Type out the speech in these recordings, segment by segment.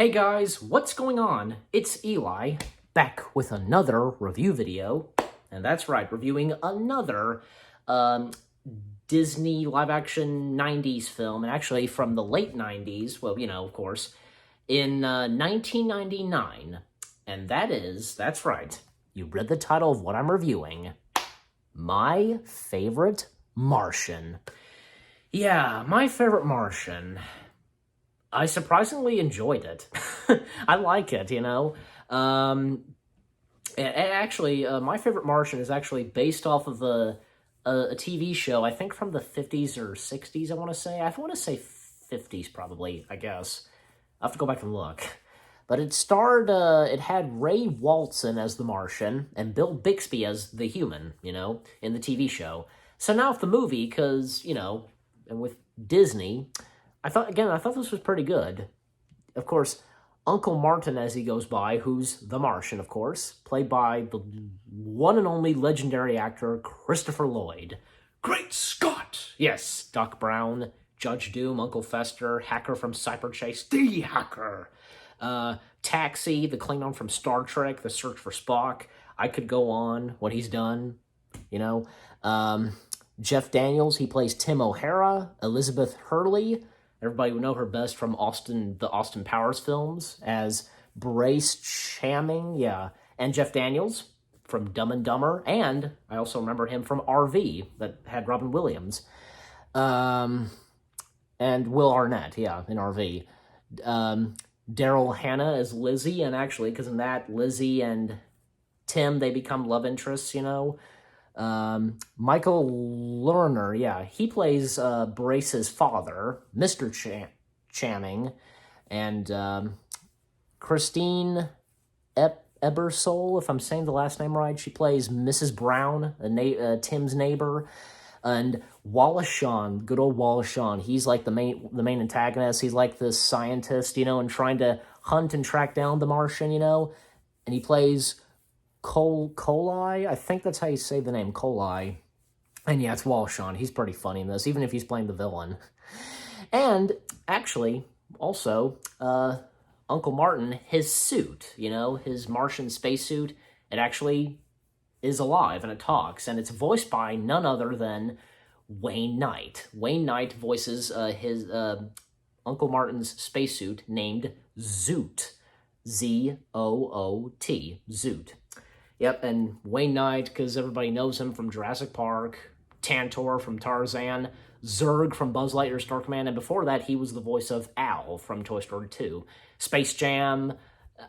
Hey guys, what's going on? It's Eli, back with another review video. And that's right, reviewing another Disney live-action 90s film, and actually from the late 90s, well, of course, in 1999. And that's right, you read the title of what I'm reviewing, My Favorite Martian. Yeah, My Favorite Martian. I surprisingly enjoyed it. I like it, Actually, My Favorite Martian is actually based off of a TV show, I think from the 50s or 60s, I want to say. I want to say 50s, probably, I guess. I'll have to go back and look. But it had Ray Walston as the Martian and Bill Bixby as the human, in the TV show. So now with the movie, because, and with Disney, I thought this was pretty good. Of course, Uncle Martin as he goes by, who's the Martian, of course, played by the one and only legendary actor Christopher Lloyd. Great Scott! Yes, Doc Brown, Judge Doom, Uncle Fester, Hacker from Cyberchase, the Hacker. Taxi, the Klingon from Star Trek, The Search for Spock. I could go on what he's done, Jeff Daniels, he plays Tim O'Hara. Elizabeth Hurley, everybody would know her best from the Austin Powers films as Brace Chamming, yeah. And Jeff Daniels from Dumb and Dumber, and I also remember him from RV that had Robin Williams. And Will Arnett, yeah, in RV. Daryl Hannah as Lizzie, and actually, because in that, Lizzie and Tim, they become love interests, Michael Lerner, yeah, he plays Brace's father, Mr. Channing, and Christine Ebersole, if I'm saying the last name right, she plays Mrs. Brown, Tim's neighbor, and Wallace Shawn, good old Wallace Shawn, he's like the main antagonist. He's like this scientist, and trying to hunt and track down the Martian, and he plays Coli, I think that's how you say the name, Coli. And yeah, it's Wallace Shawn. He's pretty funny in this, even if he's playing the villain. And actually, also, Uncle Martin, his suit, his Martian spacesuit, it actually is alive and it talks, and it's voiced by none other than Wayne Knight. Wayne Knight voices his Uncle Martin's spacesuit named Zoot. Z-O-O-T. Zoot. Yep, and Wayne Knight, because everybody knows him from Jurassic Park, Tantor from Tarzan, Zurg from Buzz Lightyear's Star Command, and before that, he was the voice of Al from Toy Story 2. Space Jam,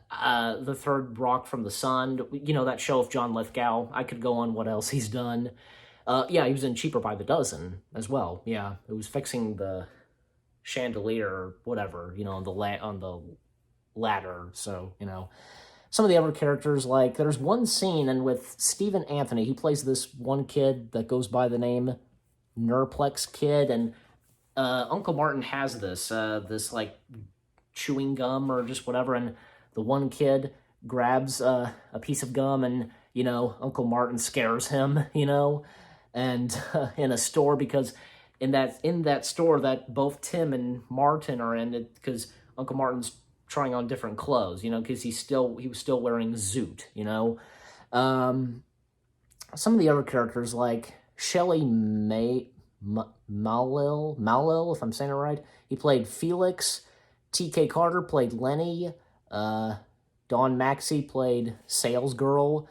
The Third Rock from the Sun, that show of John Lithgow. I could go on what else he's done. Yeah, he was in Cheaper by the Dozen as well. Yeah, it was fixing the chandelier or whatever, on the ladder, so, Some of the other characters, like, there's one scene, and with Stephen Anthony, he plays this one kid that goes by the name Nurplex Kid, and Uncle Martin has this, like, chewing gum or just whatever, and the one kid grabs a piece of gum, and, Uncle Martin scares him, and in a store, because in that store that both Tim and Martin are in, because Uncle Martin's trying on different clothes, because he was still wearing Zoot, Some of the other characters, like Shelley Malil, if I'm saying it right, he played Felix. T.K. Carter played Lenny. Dawn Maxey played Salesgirl.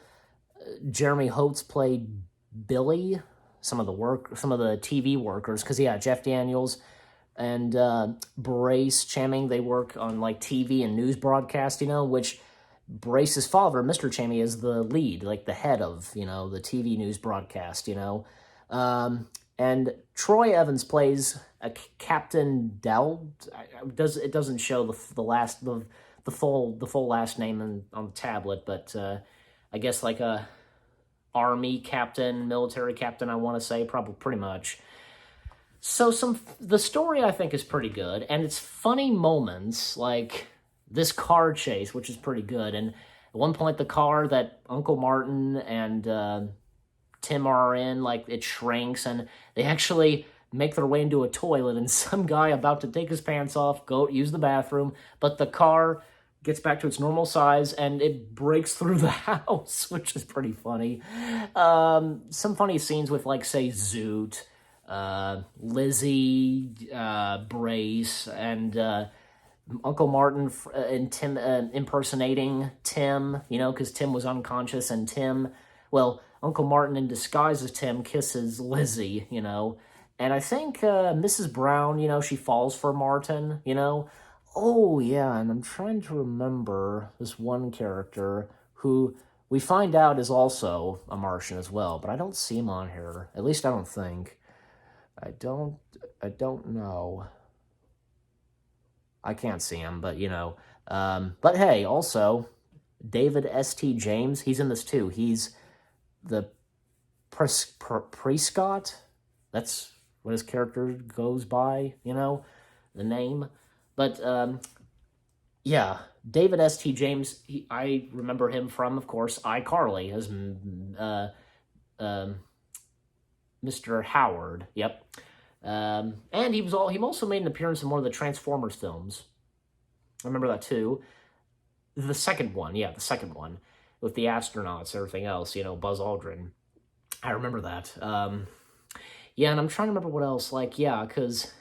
Jeremy Holtz played Billy. Some of the TV workers, because Jeff Daniels and Brace Chamming, they work on like TV and news broadcast, which Brace's father, Mr. Chamming, is the lead, like the head of, the TV news broadcast, and Troy Evans plays a Captain Dowd. It doesn't show the full last name on the tablet, but I guess like a army captain, military captain, I want to say, probably pretty much. So the story, I think, is pretty good, and it's funny moments, like this car chase, which is pretty good, and at one point, the car that Uncle Martin and Tim are in, like, it shrinks, and they actually make their way into a toilet, and some guy about to take his pants off, go use the bathroom, but the car gets back to its normal size, and it breaks through the house, which is pretty funny. Some funny scenes with, like, say, Zoot, Lizzie, Brace, and Uncle Martin and Tim impersonating Tim, you know, because Tim was unconscious, and Uncle Martin in disguise as Tim kisses Lizzie, you know. And I think Mrs. Brown, you know, she falls for Martin, you know. Oh, yeah, and I'm trying to remember this one character who we find out is also a Martian as well, but I don't see him on here. At least I don't think. I don't know. I can't see him, but, you know. But hey, also, David S.T. James, he's in this too. He's the Prescott. That's what his character goes by, you know, the name. But, yeah, David S.T. James, I remember him from, of course, iCarly as Mr. Howard. Yep. And he also made an appearance in one of the Transformers films. I remember that too. The second one, with the astronauts and everything else, you know, Buzz Aldrin. I remember that. Yeah, and I'm trying to remember what else. Like, yeah, because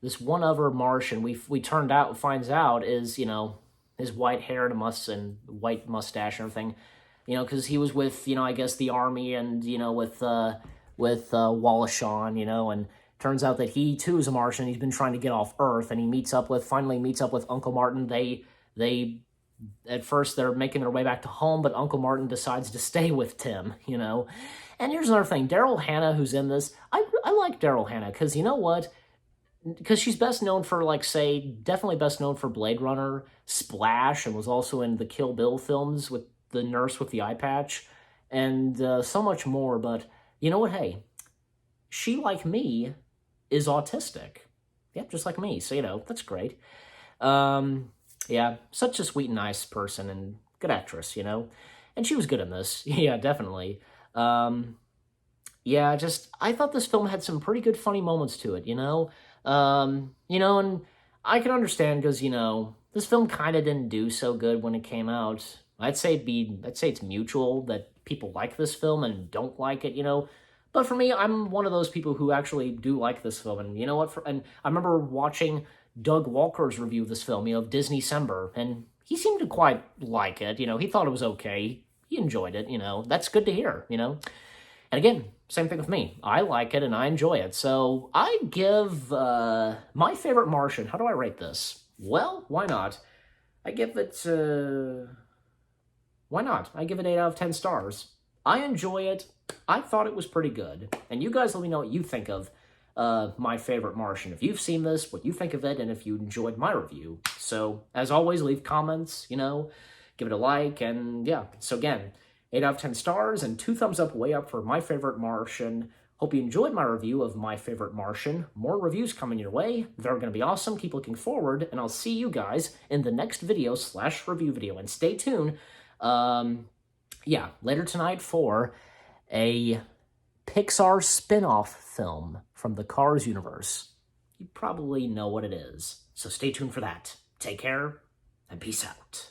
this one other Martian we finds out is, you know, his white hair and white mustache and everything, you know, because he was with, you know, I guess the army and, you know, with Wallachon, you know, and turns out that he too is a Martian. He's been trying to get off Earth, and he finally meets up with Uncle Martin. They at first they're making their way back to home, but Uncle Martin decides to stay with Tim, you know. And here's another thing, Daryl Hannah, who's in this, I like Daryl Hannah, because you know what? Because she's best known for, like, say, definitely best known for Blade Runner, Splash, and was also in the Kill Bill films with the nurse with the eye patch, and so much more. But you know what? Hey, she, like me, is autistic. Yep, just like me. So, you know, that's great. Yeah, such a sweet and nice person and good actress, you know. And she was good in this. Yeah, definitely. Yeah, I thought this film had some pretty good funny moments to it, you know. You know, and I can understand because, you know, this film kind of didn't do so good when it came out. I'd say it's mutual that people like this film and don't like it, you know. But for me, I'm one of those people who actually do like this film. And you know what? And I remember watching Doug Walker's review of this film, you know, of Disney-cember, and he seemed to quite like it. You know, he thought it was okay. He enjoyed it, you know. That's good to hear, you know. And again, same thing with me. I like it and I enjoy it. So I give my favorite Martian. How do I rate this? Well, why not? I give it... why not? I give it 8 out of 10 stars. I enjoy it. I thought it was pretty good. And you guys let me know what you think of my favorite Martian. If you've seen this, what you think of it, and if you enjoyed my review. So, as always, leave comments, you know, give it a like, and yeah. So again, 8 out of 10 stars, and 2 thumbs up way up for my favorite Martian. Hope you enjoyed my review of my favorite Martian. More reviews coming your way. They're going to be awesome. Keep looking forward, and I'll see you guys in the next video / review video. And stay tuned. Yeah, later tonight for a Pixar spin-off film from the Cars universe. You probably know what it is, so stay tuned for that. Take care, and peace out.